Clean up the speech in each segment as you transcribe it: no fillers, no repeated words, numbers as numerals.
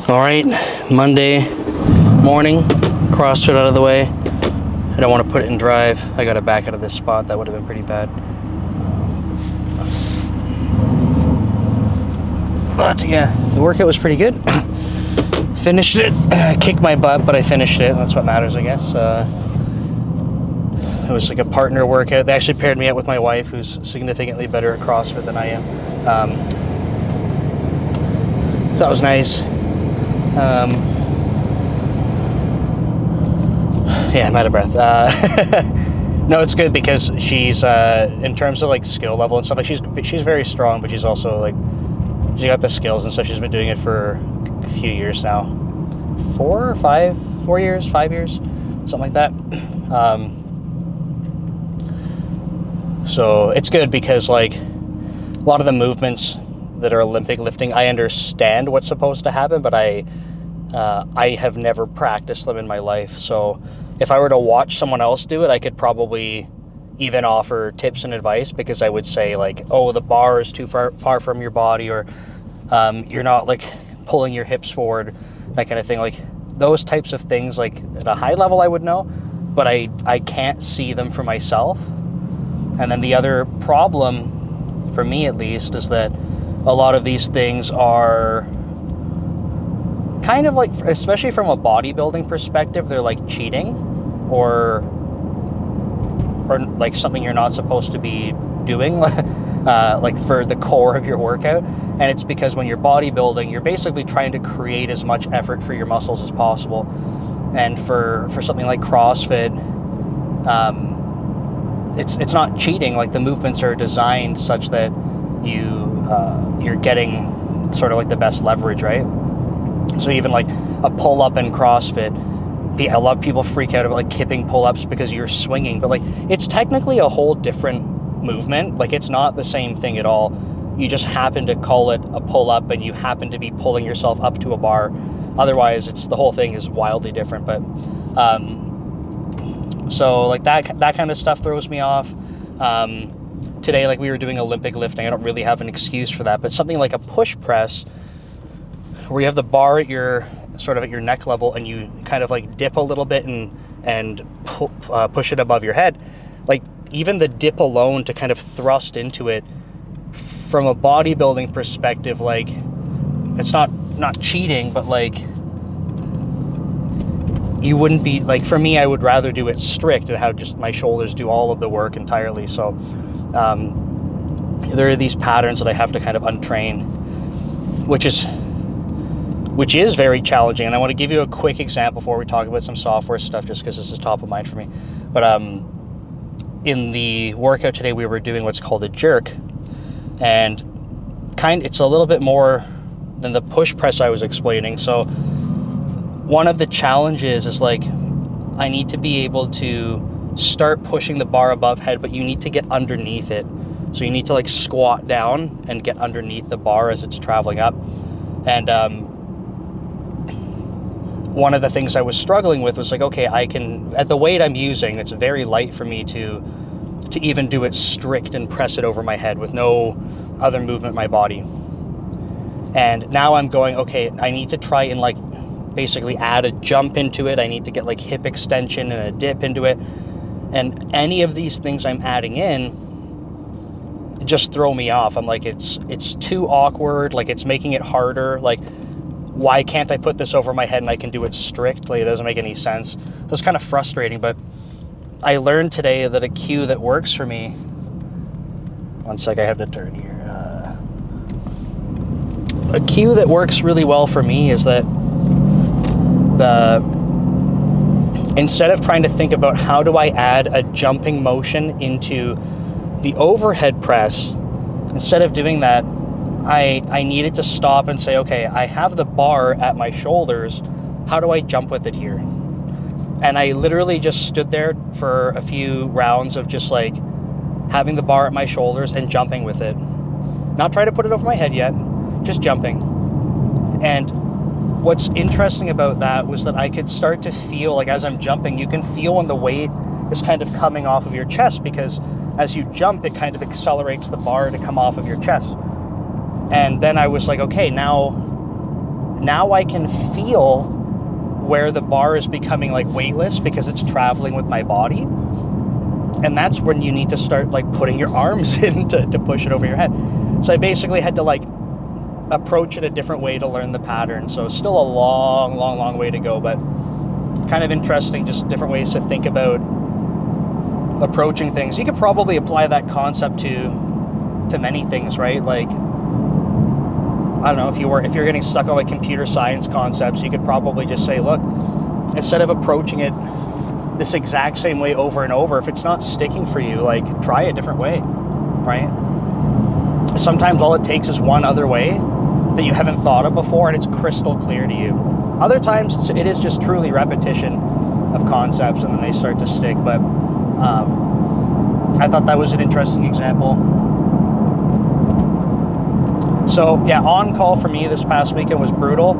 All right, Monday morning, CrossFit out of the way. I don't want to put it in drive. I got to back out of this spot. That would have been pretty bad. But yeah, the workout was pretty good. Finished it. Kicked my butt, but I finished it. That's what matters, I guess. It was like a partner workout. They actually paired me up with my wife, who's significantly better at CrossFit than I am. So that was nice. Yeah, I'm out of breath. No, it's good because she's in terms of like skill level and stuff. Like she's very strong, but she's also like she got the skills and stuff. She's been doing it for a few years now, 5 years, something like that. So it's good because like a lot of the movements that are Olympic lifting, I understand what's supposed to happen, but I have never practiced them in my life. So if I were to watch someone else do it, I could probably even offer tips and advice, because I would say like, oh, the bar is too far from your body, or you're not like pulling your hips forward, that kind of thing. Like those types of things, like at a high level I would know, but I can't see them for myself. And then the other problem, for me at least, is that a lot of these things are kind of like, especially from a bodybuilding perspective, they're like cheating or like something you're not supposed to be doing, like for the core of your workout. And it's because when you're bodybuilding, you're basically trying to create as much effort for your muscles as possible. And for something like CrossFit, it's not cheating. Like the movements are designed such that you're getting sort of like the best leverage, right? So even like a pull-up in CrossFit, a lot of people freak out about like kipping pull-ups because you're swinging, but like it's technically a whole different movement. Like it's not the same thing at all. You just happen to call it a pull-up and you happen to be pulling yourself up to a bar. Otherwise, the whole thing is wildly different. But so like that kind of stuff throws me off. Today, like we were doing Olympic lifting, I don't really have an excuse for that, but something like a push press, where you have the bar at your neck level and you kind of like dip a little bit and push it above your head. Like even the dip alone to kind of thrust into it, from a bodybuilding perspective, like it's not cheating, but like you wouldn't be like, for me, I would rather do it strict and have just my shoulders do all of the work entirely. So there are these patterns that I have to kind of untrain, which is very challenging. And I want to give you a quick example before we talk about some software stuff, just because this is top of mind for me. But in the workout today, we were doing what's called a jerk, and it's a little bit more than the push press I was explaining. So one of the challenges is like, I need to be able to start pushing the bar above head, but you need to get underneath it. So you need to like squat down and get underneath the bar as it's traveling up. And one of the things I was struggling with was like, okay, I can, at the weight I'm using, it's very light for me to even do it strict and press it over my head with no other movement in my body. And now I'm going, okay, I need to try and like basically add a jump into it. I need to get like hip extension and a dip into it. And any of these things I'm adding in just throw me off. I'm like, it's too awkward. Like it's making it harder. Like, why can't I put this over my head and I can do it strictly? It doesn't make any sense. So it's kind of frustrating, but I learned today that a cue that works for me, one sec, I have to turn here. A cue that works really well for me is that instead of trying to think about how do I add a jumping motion into the overhead press, instead of doing that, I needed to stop and say, okay, I have the bar at my shoulders. How do I jump with it here? And I literally just stood there for a few rounds of just like having the bar at my shoulders and jumping with it. Not trying to put it over my head yet, just jumping. And what's interesting about that was that I could start to feel, like as I'm jumping, you can feel when the weight is kind of coming off of your chest, because as you jump, it kind of accelerates the bar to come off of your chest. And then I was like, okay, now now I can feel where the bar is becoming like weightless because it's traveling with my body. And that's when you need to start like putting your arms in to push it over your head. So I basically had to like approach it a different way to learn the pattern. So still a long way to go, but kind of interesting, just different ways to think about approaching things. You could probably apply that concept to many things, right? Like, I don't know, if you're getting stuck on like computer science concepts, you could probably just say, look, instead of approaching it this exact same way over and over, if it's not sticking for you, like try a different way, right? Sometimes all it takes is one other way that you haven't thought of before and it's crystal clear to you. Other times it is just truly repetition of concepts and then they start to stick. But I thought that was an interesting example. So yeah, on call for me this past weekend was brutal.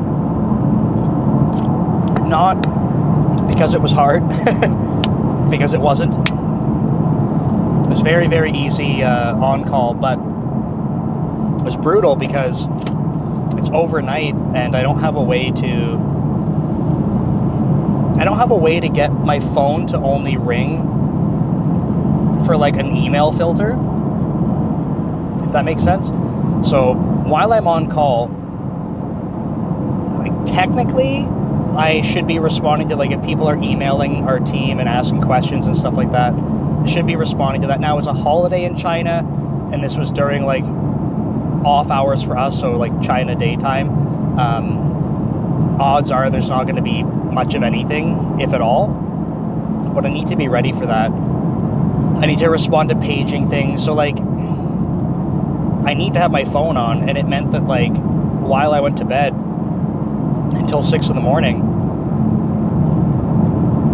Not because it was hard, because it wasn't. It was very, very easy on call, but it was brutal because it's overnight and I don't have a way to get my phone to only ring for like an email filter, if that makes sense. So while I'm on call, like technically I should be responding to, like, if people are emailing our team and asking questions and stuff like that, I should be responding to that. Now it's a holiday in China and this was during like off hours for us, so like China daytime. Odds are there's not going to be much of anything, if at all, but I need to be ready for that. I need to respond to paging things, so like I need to have my phone on, and it meant that like while I went to bed until 6 in the morning,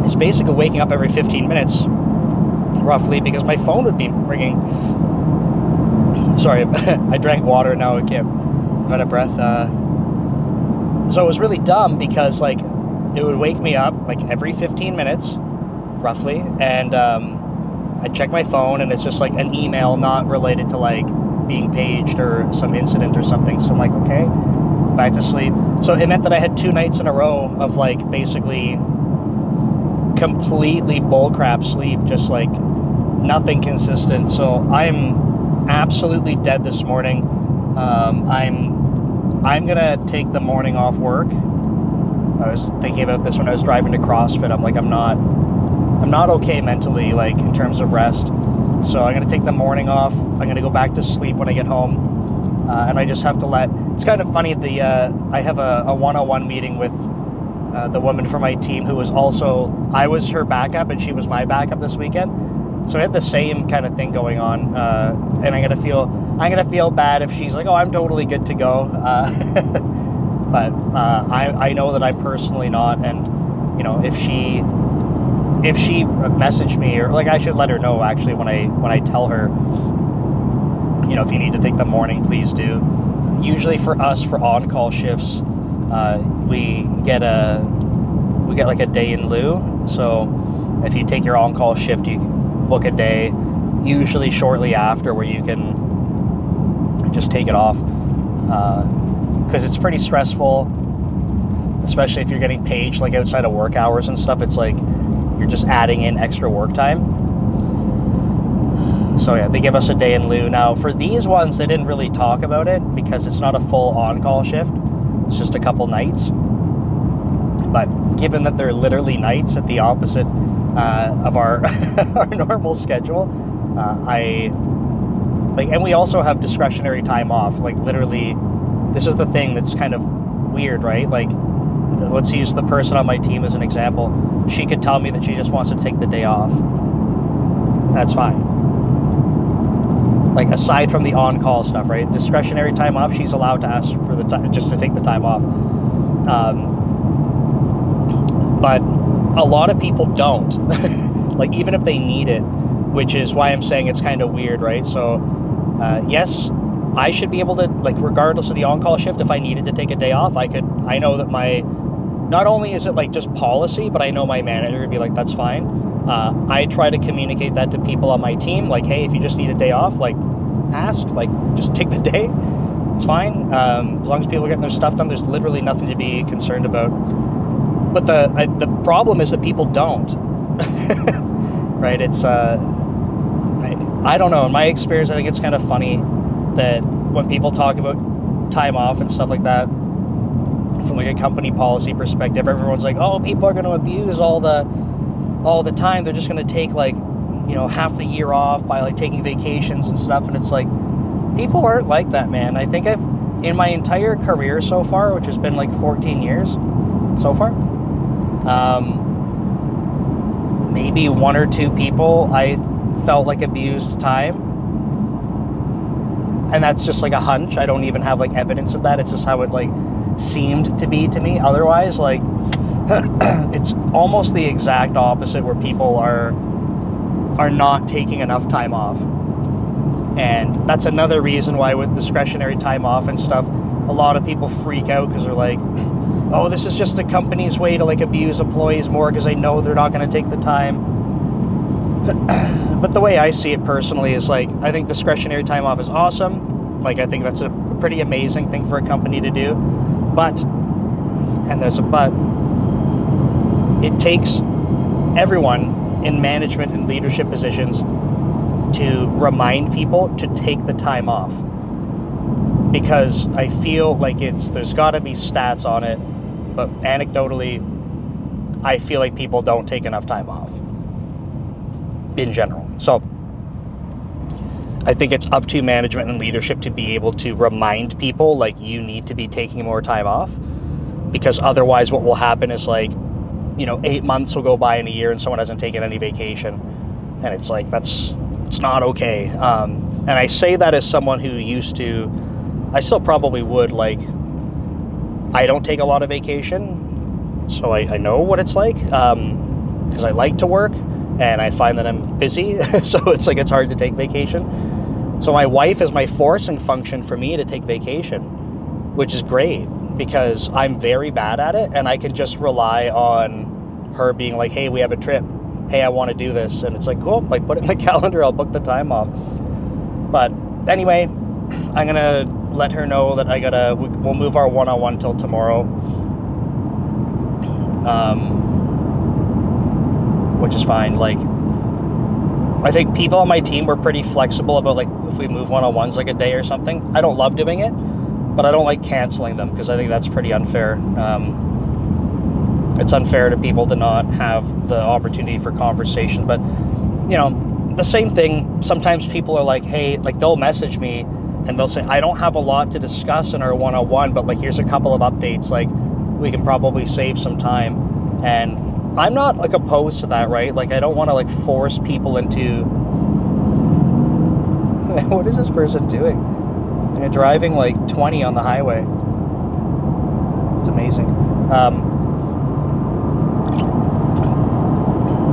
it's basically waking up every 15 minutes roughly because my phone would be ringing. Sorry, I drank water, now I'm out of breath. So it was really dumb because like it would wake me up like every 15 minutes roughly, and I'd check my phone and it's just like an email not related to like being paged or some incident or something. So I'm like, okay, back to sleep. So it meant that I had 2 nights in a row of like basically completely bullcrap sleep, just like nothing consistent. So I'm absolutely dead this morning. I'm gonna take the morning off work. I was thinking about this when I was driving to CrossFit. I'm like, I'm not okay mentally, like in terms of rest. So I'm gonna take the morning off. I'm gonna go back to sleep when I get home, and I just have to let. It's kind of funny. I have a one-on-one meeting with the woman from my team who was also, I was her backup and she was my backup this weekend. So I had the same kind of thing going on, and I'm gonna feel bad if she's like, oh, I'm totally good to go. But I know that I'm personally not, and you know, if she messaged me, or like I should let her know actually when I tell her, you know, if you need to take the morning, please do. Usually for us, for on-call shifts, we get like a day in lieu. So if you take your on-call shift, you book a day, usually shortly after, where you can just take it off, because it's pretty stressful, especially if you're getting paged like outside of work hours and stuff. It's like you're just adding in extra work time. So yeah, they give us a day in lieu. Now for these ones, they didn't really talk about it because it's not a full on-call shift. It's just a couple nights. But given that they're literally nights at the opposite of our our normal schedule, and we also have discretionary time off. Like literally, this is the thing that's kind of weird, right? Like, let's use the person on my team as an example. She could tell me that she just wants to take the day off. That's fine. Like, aside from the on-call stuff, right? Discretionary time off, she's allowed to ask for the time, just to take the time off. But a lot of people don't. Like, even if they need it, which is why I'm saying it's kind of weird, right? So, yes, I should be able to, like, regardless of the on-call shift, if I needed to take a day off, I know that not only is it like just policy, but I know my manager would be like, that's fine. I try to communicate that to people on my team, like, hey, if you just need a day off, like, ask, like, just take the day. It's fine. As long as people are getting their stuff done, there's literally nothing to be concerned about. But the problem is that people don't. Right? It's I don't know. In my experience, I think it's kind of funny that when people talk about time off and stuff like that, from like a company policy perspective, everyone's like, oh, people are going to abuse all the time. They're just going to take like, half the year off by like taking vacations and stuff. And it's like, people aren't like that, man. I think in my entire career so far, which has been like 14 years so far, maybe one or two people I felt like abused time. And that's just like a hunch. I don't even have like evidence of that. It's just how it like seemed to be to me. Otherwise, like it's almost the exact opposite, where people are not taking enough time off. And that's another reason why with discretionary time off and stuff, a lot of people freak out because they're like, oh, this is just the company's way to like abuse employees more because they know they're not going to take the time. But the way I see it personally is like, I think discretionary time off is awesome. Like, I think that's a pretty amazing thing for a company to do. But, and there's a but, it takes everyone in management and leadership positions to remind people to take the time off. Because I feel like there's got to be stats on it, but anecdotally, I feel like people don't take enough time off in general. So I think it's up to management and leadership to be able to remind people, like, you need to be taking more time off, because otherwise what will happen is like, 8 months will go by in a year and someone hasn't taken any vacation. And it's like, it's not okay. And I say that as someone who used to, I still probably would, like, I don't take a lot of vacation, so I know what it's like, because I like to work, and I find that I'm busy, so it's like, it's hard to take vacation. So my wife is my forcing function for me to take vacation, which is great, because I'm very bad at it, and I can just rely on her being like, hey, we have a trip. Hey, I want to do this. And it's like, cool, like, put it in the calendar, I'll book the time off. But anyway, I'm going to let her know that we'll move our one-on-one till tomorrow. Which is fine. Like, I think people on my team were pretty flexible about, like, if we move one-on-ones like a day or something. I don't love doing it, but I don't like canceling them, because I think that's pretty unfair. It's unfair to people to not have the opportunity for conversation. But, the same thing, sometimes people are like, hey, like, they'll message me and they'll say, I don't have a lot to discuss in our one-on-one, but like, here's a couple of updates, like, we can probably save some time. And I'm not like opposed to that, right? Like, I don't want to like force people into what is this person doing? They're driving like 20 on the highway. It's amazing.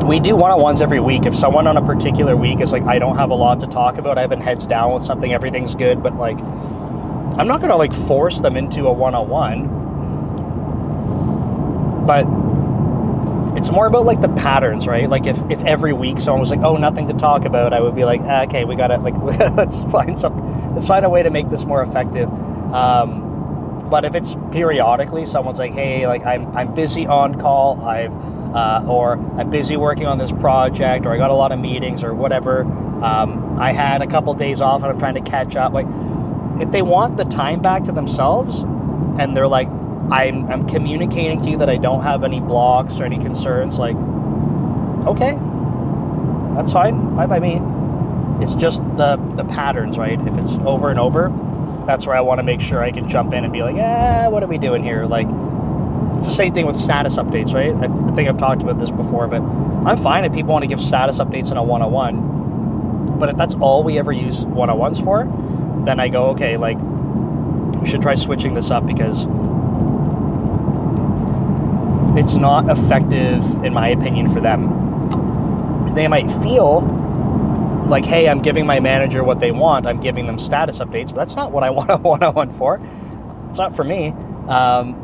We do one-on-ones every week. If someone on a particular week is like, I don't have a lot to talk about, I've been heads down with something, everything's good, but like, I'm not going to like force them into a one-on-one. But it's more about like the patterns, right? Like, if every week someone was like, oh, nothing to talk about, I would be like, okay, we gotta like, let's find a way to make this more effective. But if it's periodically, someone's like, hey, like, I'm busy on call, or I'm busy working on this project, or I got a lot of meetings or whatever. I had a couple days off and I'm trying to catch up. Like, if they want the time back to themselves and they're like, I'm communicating to you that I don't have any blocks or any concerns, like, okay, that's fine by me. It's just the patterns, right? If it's over and over, that's where I want to make sure I can jump in and be like, what are we doing here? Like, it's the same thing with status updates, right? I think I've talked about this before, but I'm fine if people want to give status updates in a one-on-one. But if that's all we ever use one-on-ones for, then I go, okay, like, we should try switching this up, because it's not effective, in my opinion, for them. They might feel like, hey, I'm giving my manager what they want, I'm giving them status updates, but that's not what I want a one-on-one for. It's not for me.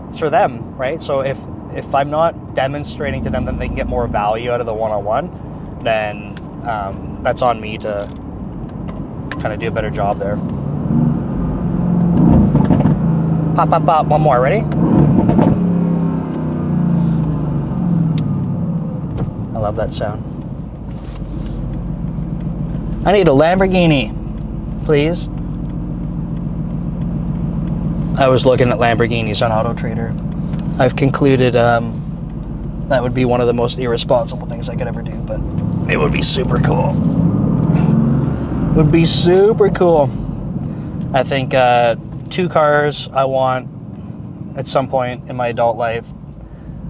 It's for them, right? So if I'm not demonstrating to them that they can get more value out of the one-on-one, then that's on me to kind of do a better job there. Pop, pop, pop. One more. Ready? I love that sound. I need a Lamborghini, please. I was looking at Lamborghinis on AutoTrader. I've concluded that would be one of the most irresponsible things I could ever do, but it would be super cool. Would be super cool. I think 2 cars I want at some point in my adult life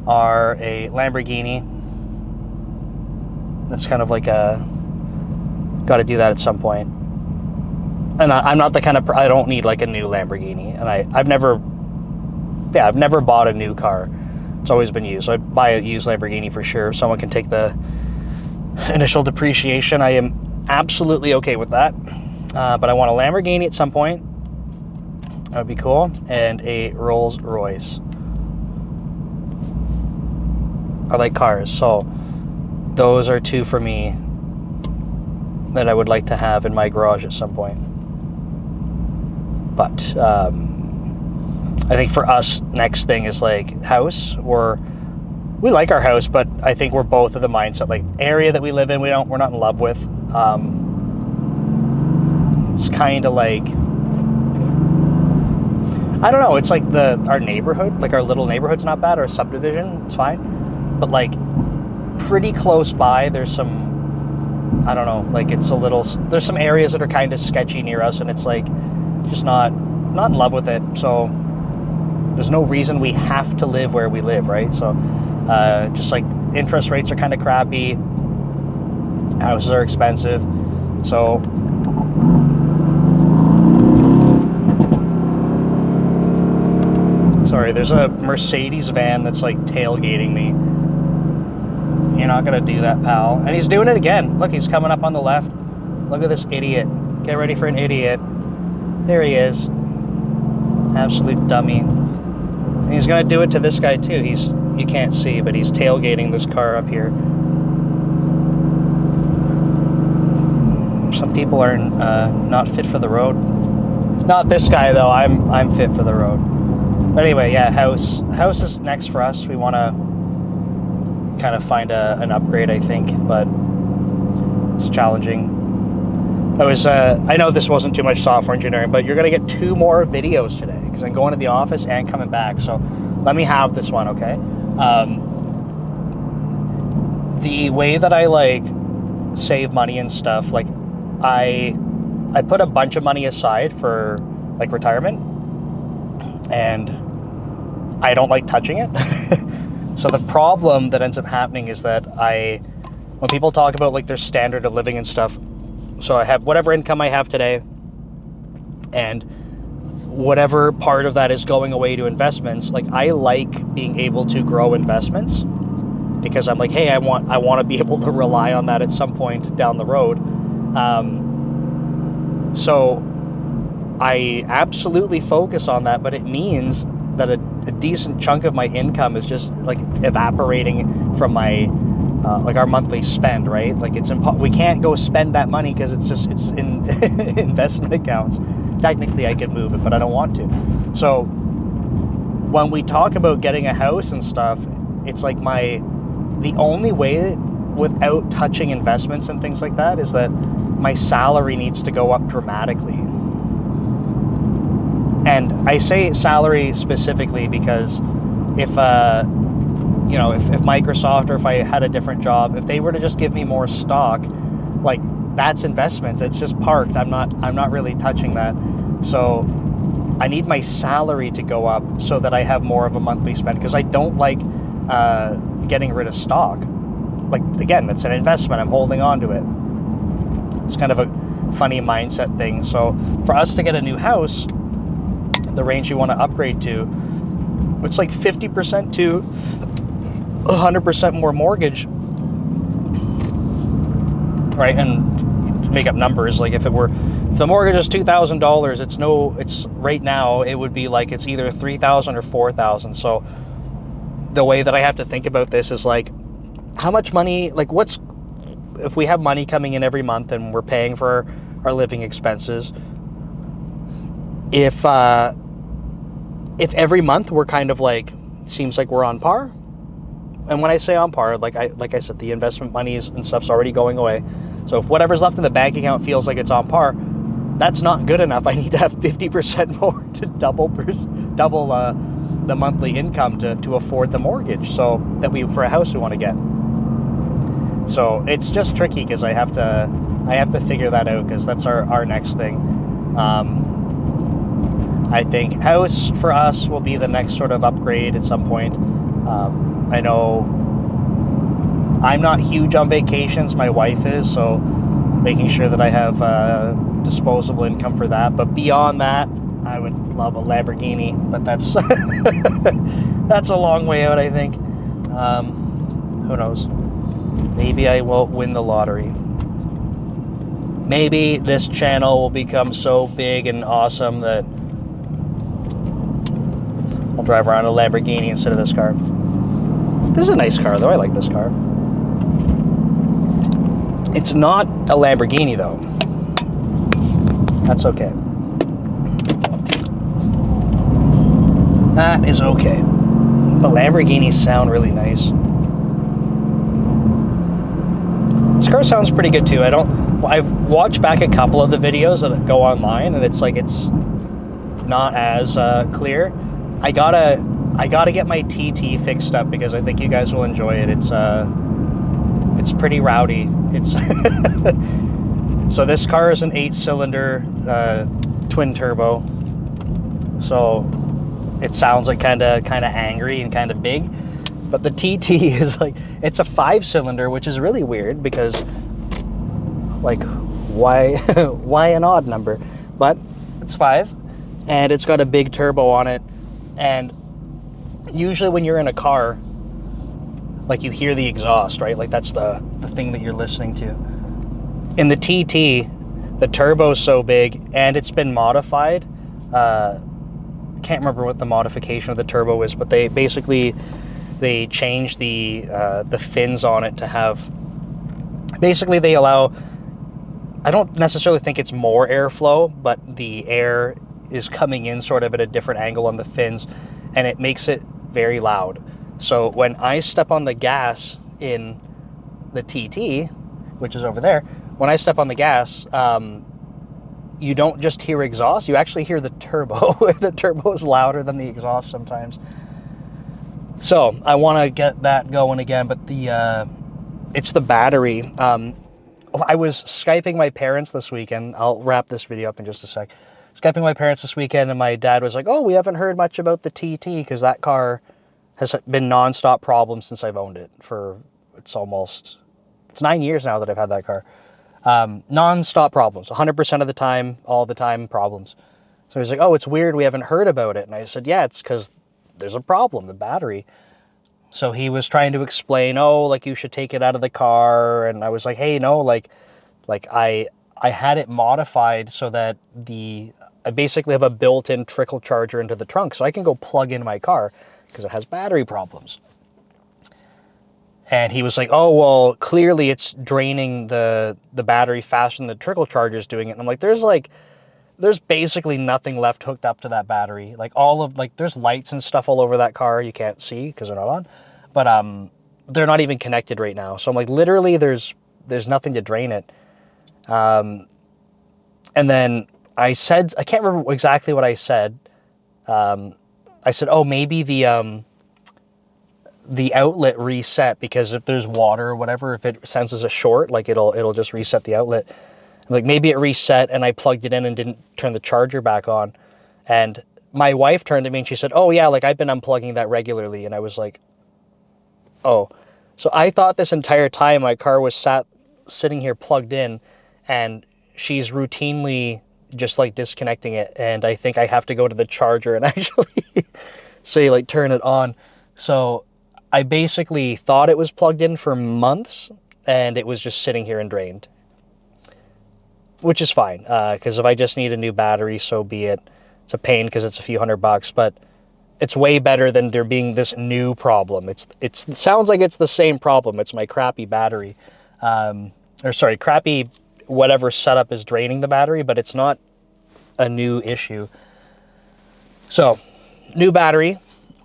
are a Lamborghini. That's kind of like a, got to do that at some point. And I'm not the kind of, I don't need like a new Lamborghini. And I've never bought a new car. It's always been used. So I'd buy a used Lamborghini for sure. If someone can take the initial depreciation, I am absolutely okay with that. But I want a Lamborghini at some point. That would be cool. And a Rolls Royce. I like cars, so those are 2 for me that I would like to have in my garage at some point. But I think for us, next thing is like house. We like our house, but I think we're both of the mindset, like area that we live in, we're not in love with. It's kind of like, I don't know, it's like our neighborhood, like our little neighborhood's not bad, our subdivision, it's fine. But like pretty close by, there's some, I don't know, like it's a little, there's some areas that are kind of sketchy near us, and it's like just not in love with it. So there's no reason we have to live where we live, right? So just like interest rates are kind of crappy, houses are expensive. So sorry, there's a Mercedes van that's like tailgating me. You're not gonna do that, pal. And he's doing it again. Look, he's coming up on the left. Look at this idiot. Get ready for an idiot. There he is. Absolute dummy. And he's gonna do it to this guy too. You can't see, but he's tailgating this car up here. Some people are not fit for the road. Not this guy though. I'm fit for the road. But anyway, yeah, house is next for us. We want to kind of find an upgrade, I think, but it's challenging. I know this wasn't too much software engineering, but you're going to get 2 more videos today because I'm going to the office and coming back. So let me have this one, okay? The way that I like save money and stuff, like I put a bunch of money aside for like retirement, and I don't like touching it. So the problem that ends up happening is that when people talk about like their standard of living and stuff, so I have whatever income I have today, and whatever part of that is going away to investments. Like I like being able to grow investments because I'm like, hey, I want to be able to rely on that at some point down the road. So I absolutely focus on that, but it means that a decent chunk of my income is just like evaporating from my like our monthly spend, right? Like we can't go spend that money because it's in investment accounts. Technically I could move it, but I don't want to. So when we talk about getting a house and stuff, it's like the only way without touching investments and things like that is that my salary needs to go up dramatically. And I say salary specifically because if Microsoft, or if I had a different job, if they were to just give me more stock, like that's investments. It's just parked. I'm not really touching that. So I need my salary to go up so that I have more of a monthly spend, because I don't like getting rid of stock. Like again, that's an investment. I'm holding on to it. It's kind of a funny mindset thing. So for us to get a new house, the range you want to upgrade to, it's like 50% to 100% more mortgage, right? And make up numbers, like if the mortgage is $2,000, it's right now it would be like it's either $3,000 or $4,000. So the way that I have to think about this is like, how much money, like if we have money coming in every month and we're paying for our living expenses, if if every month we're kind of like, it seems like we're on par. And when I say on par, like I said, the investment monies and stuff's already going away. So if whatever's left in the bank account feels like it's on par, that's not good enough. I need to have 50% more to double the monthly income to afford the mortgage, so that for a house we want to get. So it's just tricky because I have to figure that out, because that's our next thing. I think house for us will be the next sort of upgrade at some point. I know I'm not huge on vacations, my wife is, so making sure that I have disposable income for that. But beyond that, I would love a Lamborghini, but that's that's a long way out, I think. Who knows? Maybe I won't win the lottery. Maybe this channel will become so big and awesome that I'll drive around a Lamborghini instead of this car. This is a nice car, though. I like this car. It's not a Lamborghini, though. That's okay. That is okay. But Lamborghinis sound really nice. This car sounds pretty good, too. I've watched back a couple of the videos that go online, and it's like it's not as clear. I gotta get my TT fixed up, because I think you guys will enjoy it. It's pretty rowdy. It's so this car is an 8-cylinder twin turbo, so it sounds like kind of angry and kind of big. But the TT is like, it's a 5-cylinder, which is really weird, because like why why an odd number? But it's 5, and it's got a big turbo on it. And usually when you're in a car, like, you hear the exhaust, right? Like, that's the thing that you're listening to. In the TT, the turbo's so big, and it's been modified. Can't remember what the modification of the turbo is, but they changed the fins on it to have, basically they allow, I don't necessarily think it's more airflow, but the air is coming in sort of at a different angle on the fins, and it makes it very loud. So when I step on the gas in the TT, which is over there, when I step on the gas, you don't just hear exhaust, you actually hear the turbo. The turbo is louder than the exhaust sometimes. So I want to get that going again, but it's the battery. I was Skyping my parents this weekend. I'll wrap this video up in just a sec. Skyping my parents this weekend, and my dad was like, oh, we haven't heard much about the TT, because that car has been non-stop problems since I've owned it for, it's 9 years now that I've had that car. Non-stop problems, 100% of the time, all the time problems. So he's like, oh, it's weird, we haven't heard about it. And I said, yeah, it's because there's a problem, the battery. So he was trying to explain, oh, like, you should take it out of the car. And I was like, hey, no, like I had it modified so that I basically have a built-in trickle charger into the trunk, so I can go plug in my car, because it has battery problems. And he was like, oh, well, clearly it's draining the battery faster than the trickle charger is doing it. And I'm like, there's basically nothing left hooked up to that battery. Like, there's lights and stuff all over that car you can't see because they're not on. But they're not even connected right now. So I'm like, literally, there's nothing to drain it. And then I said, I can't remember exactly what I said. I said, oh, maybe the outlet reset, because if there's water or whatever, if it senses a short, like, it'll just reset the outlet. Like, maybe it reset and I plugged it in and didn't turn the charger back on. And my wife turned to me and she said, oh yeah, like, I've been unplugging that regularly. And I was like, oh. So I thought this entire time my car was sitting here plugged in, and she's routinely just, like, disconnecting it. And I think I have to go to the charger and actually say, like, turn it on. So I basically thought it was plugged in for months, and it was just sitting here and drained. Which is fine, because if I just need a new battery, so be it. It's a pain because it's a few $100, but it's way better than there being this new problem. It sounds like it's the same problem. It's my crappy battery. Crappy whatever setup is draining the battery, but it's not a new issue. So new battery.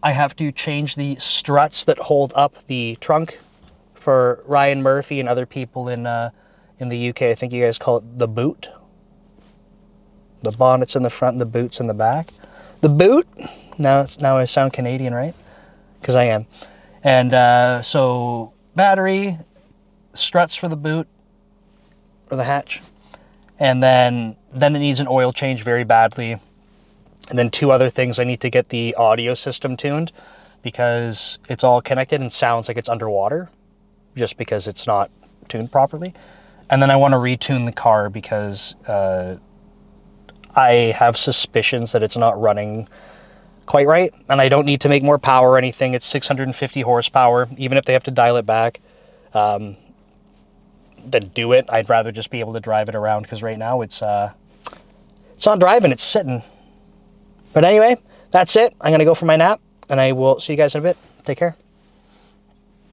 I have to change the struts that hold up the trunk for Ryan Murphy and other people in the UK. I think you guys call it the boot. The bonnet's in the front and the boot's in the back. The boot. Now I sound Canadian, right? Because I am. And so battery, struts for the boot or the hatch, and then it needs an oil change very badly. And then 2 other things. I need to get the audio system tuned because it's all connected and sounds like it's underwater just because it's not tuned properly. And then I want to retune the car because I have suspicions that it's not running quite right. And I don't need to make more power or anything. It's 650 horsepower. Even if they have to dial it back, then do it. I'd rather just be able to drive it around because right now it's not driving, it's sitting. But anyway, that's it. I'm going to go for my nap, and I will see you guys in a bit. Take care.